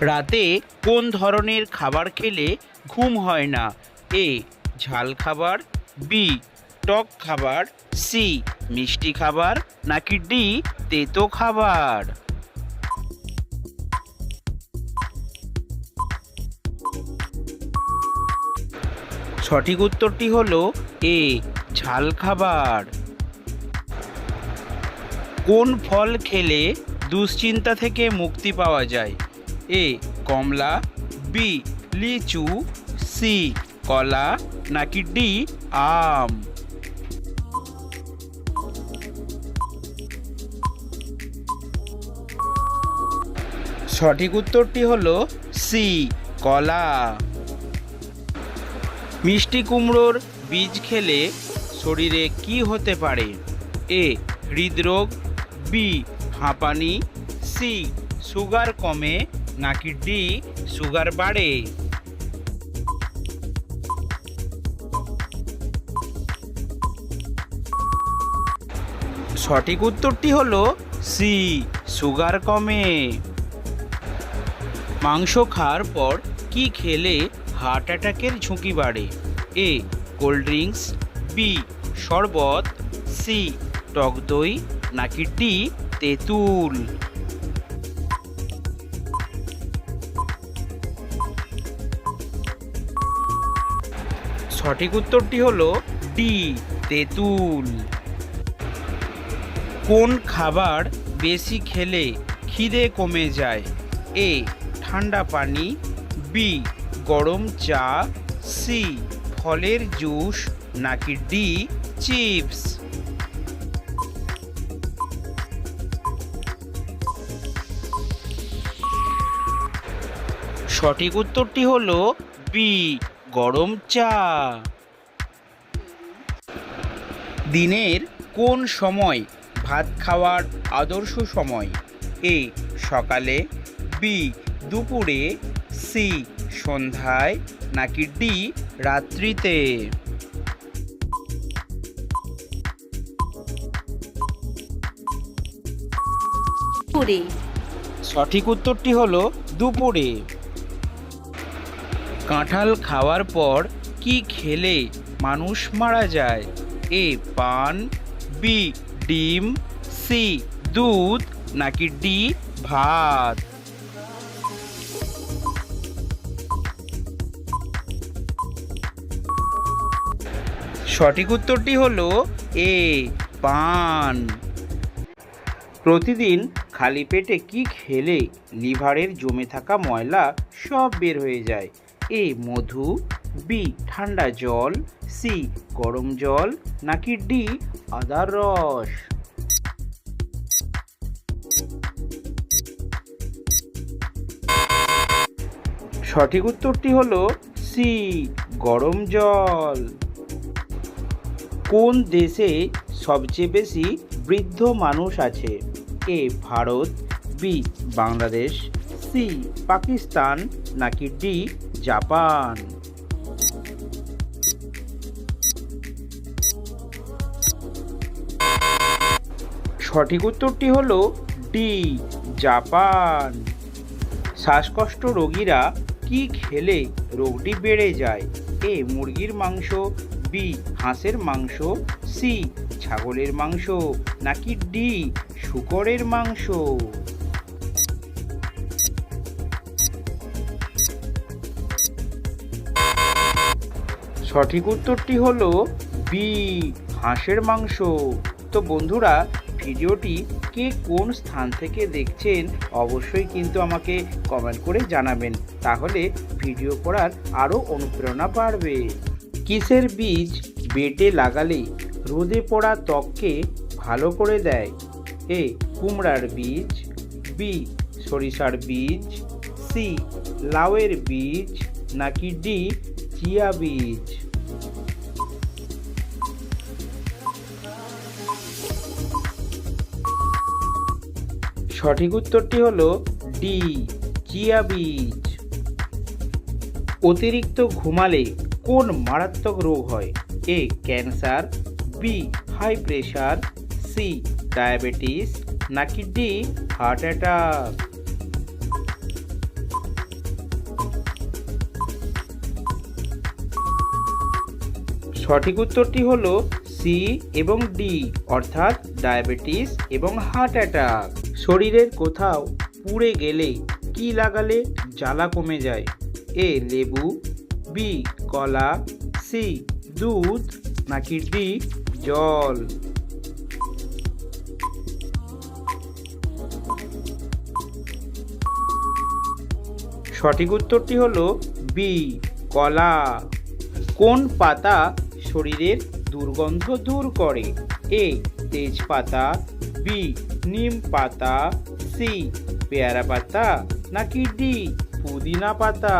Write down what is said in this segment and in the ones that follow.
রাতে কোন ধরনের খাবার খেলে ঘুম হয় না? এ ঝাল খাবার, বি টক খাবার, সি মিষ্টি খাবার, নাকি ডি তেতো খাবার? সঠিক উত্তরটি হলো এ ঝাল খাবার। কোন ফল খেলে দুশ্চিন্তা থেকে মুক্তি পাওয়া যায়? এ কমলা, বি লিচু, সি কলা, নাকি ডি আম? সঠিক উত্তরটি হলো সি কলা। মিষ্টি কুমড়োর বীজ খেলে শরীরে কি হতে পারে? এ হৃদরোগ, বি হাঁপানি, সি সুগার কমে, নাকি ডি সুগার বাড়ে? সঠিক উত্তরটি হলো সি সুগার কমে। মাংস খাওয়ার পর কি খেলে হার্ট অ্যাটাকের ঝুঁকি বাড়ে? এ কোল্ড ড্রিঙ্কস, বি শরবত, সি টক দই, নাকি ডি তেঁতুল? সঠিক উত্তরটি হলো ডি তেঁতুল। কোন খাবার বেশি খেলে খিদে কমে যায়? এ ঠান্ডা পানি, বি গরম চা, সি ফলের জুস, নাকি ডি চিপস? সঠিক উত্তরটি হলো বি গরম চা। দিনের কোন সময় ভাত খাওয়ার আদর্শ সময়? এ সকালে, বি দুপুরে, সি সন্ধ্যায়, নাকি ডি রাত্রিতে? পুরে। সঠিক উত্তরটি হলো দুপুরে। কাঁঠাল খাওয়ার পর কি খেলে মানুষ মারা যায়? এ পান, বি ডিম, সি দুধ, নাকি ডি ভাত? সঠিক উত্তরটি হলো এ পান। প্রতিদিন খালি পেটে কি খেলে লিভারের জমে থাকা ময়লা সব বের হয়ে যায়? এ মধু, বি ঠান্ডা জল, সি গরম জল, নাকি ডি আদার রস? সঠিক উত্তরটি হলো সি গরম জল। কোন দেশে সবচেয়ে বেশি বৃদ্ধ মানুষ আছে? এ ভারত, বি বাংলাদেশ, সি পাকিস্তান, নাকি ডি জাপান? সঠিক উত্তরটি হলো ডি জাপান। শ্বাসকষ্ট রোগীরা কি খেলে রোগটি বেড়ে যায়? এ মুরগির মাংস, বি হাঁসের মাংস, সি ছাগলের মাংস, নাকি ডি শূকরের মাংস? সঠিক উত্তরটি হলো বি হাঁসের মাংস। তো বন্ধুরা, ভিডিওটি কে কোন স্থান থেকে দেখছেন অবশ্যই কিন্তু আমাকে কমেন্ট করে জানাবেন, তাহলে ভিডিও করার আরও অনুপ্রেরণা বাড়বে। কিসের বীজ বেটে লাগালে রোদে পড়া ত্বককে ভালো করে দেয়? এ কুমড়ার বীজ, বি সরিষার বীজ, সি লাউয়ের বীজ, নাকি ডি চিয়া বীজ? সঠিক উত্তরটি হলো ডি চিয়া বীজ। অতিরিক্ত ঘুমালে কোন মারাত্মক রোগ হয়? A cancer, B high pressure, C diabetes, নাকি ডি হার্ট অ্যাটাক? সঠিক উত্তরটি হলো সি এবং ডি, অর্থাৎ ডায়াবেটিস এবং হার্ট অ্যাটাক। শরীরের কোথাও পুড়ে গেলে কি লাগালে জ্বালা কমে যায়? এ লেবু, বি কলা, সি দুধ, নাকি ডি জল? সঠিক উত্তরটি হলো বি কলা। কোন পাতা শরীরের দুর্গন্ধ দূর করে? এ তেজপাতা, বি নিম পাতা, সি পেয়ারা পাতা, নাকি ডি পুদিনা পাতা?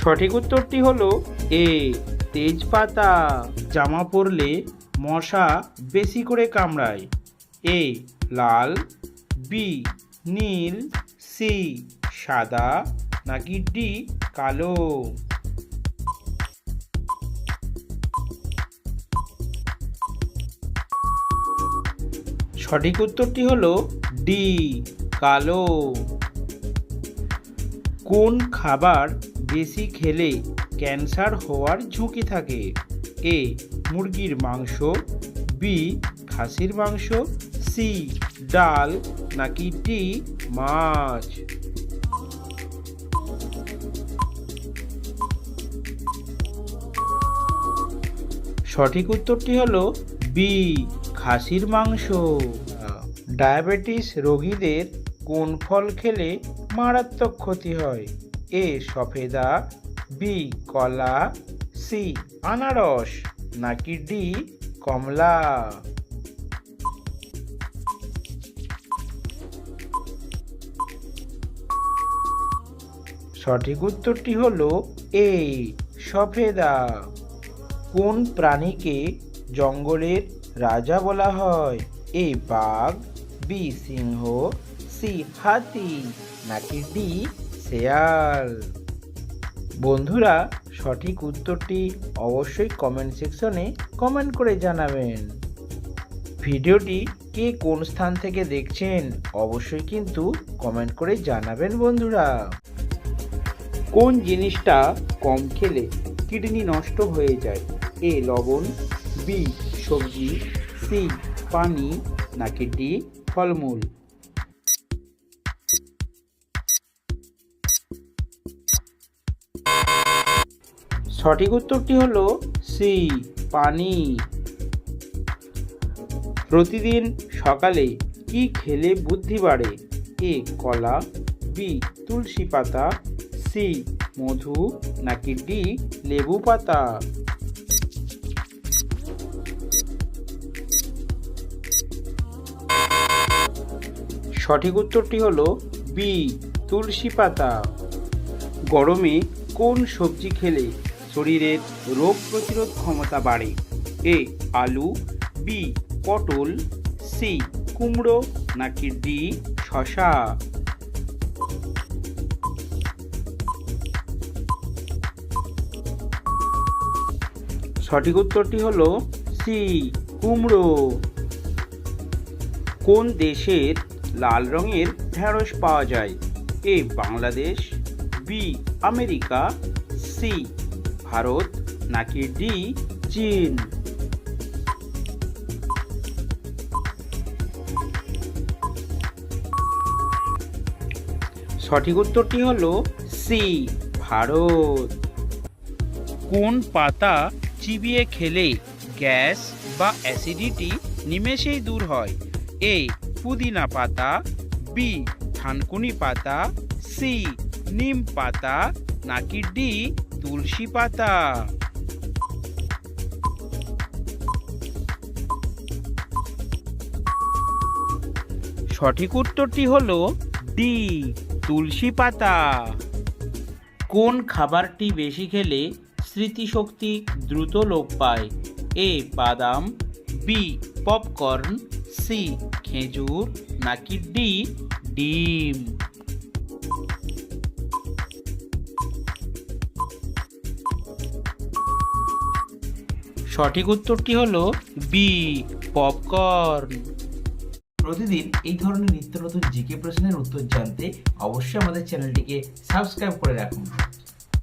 সঠিক উত্তরটি হলো এ তেজপাতা। জামা পরলে মশা বেশি করে কামড়ায়? এ লাল, বি নীল, সি সাদা, নাকি ডি কালো? সঠিক উত্তরটি হলো ডি কালো। কোন খাবার বেশি খেলে ক্যান্সার হওয়ার ঝুঁকি থাকে? এ মুরগির মাংস, বি খাসির মাংস, সি ডাল, নাকি ডি মাছ? সঠিক উত্তরটি হলো বি খাসির মাংস। ডায়াবেটিস রোগীদের কোন ফল খেলে মারাত্মক ক্ষতি হয়? এ সফেদা, বি কলা, সি আনারস, নাকি ডি কমলা? সঠিক উত্তরটি হলো এ সফেদা। কোন প্রাণীকে জঙ্গলের রাজা বলা হয়? এ বাঘ, বি সিংহ, সি হাতি, নাকি ডি শেয়াল? বন্ধুরা, সঠিক উত্তরটি অবশ্যই কমেন্ট সেকশনে কমেন্ট করে জানাবেন। ভিডিওটি কে কোন স্থান থেকে দেখছেন অবশ্যই কিন্তু কমেন্ট করে জানাবেন বন্ধুরা। কোন জিনিসটা কম খেলে কিডনি নষ্ট হয়ে যায়? এ লবণ, বি সবজি, সি পানি, নাকি ডি ফলমূল? সঠিক উত্তরটি হলো সি পানি। প্রতিদিন সকালে কি খেলে বুদ্ধি বাড়ে? এ কলা, বি তুলসী পাতা, সি মধু, নাকি ডি লেবু পাতা? সঠিক উত্তরটি হলো বি তুলসী পাতা। গরমে কোন সবজি খেলে শরীরের রোগ প্রতিরোধ ক্ষমতা বাড়ে? এ আলু, বি পটল, সি কুমড়ো, নাকি ডি শসা? সঠিক উত্তরটি হলো সি কুমড়ো। কোন দেশের লাল রঙের ঢেঁড়স পাওয়া যায়? A Bangladesh, B America, C Bharat, নাকি ডি চীন? সঠিক উত্তরটি হলো সি ভারত। কোন পাতা চিবিয়ে খেলে গ্যাস বা অ্যাসিডিটি নিমেষেই দূর হয়? এ পুদিনা পাতা, বি থানকুনি পাতা, সি নিম পাতা, নাকি ডি তুলসী পাতা? সঠিক উত্তরটি হলো ডি তুলসী পাতা। কোন খাবারটি বেশি খেলে স্মৃতিশক্তি দ্রুত লোপ পায়? এ বাদাম, বি পপকর্ন, সি খেজুর, নাকি ডি ডিম? সঠিক উত্তরটি হলো বি পপকর্ন। প্রতিদিন এই ধরনের নিত্য নতুন জিকে প্রশ্নের উত্তর জানতে অবশ্যই আমাদের চ্যানেলটিকে সাবস্ক্রাইব করে রাখুন।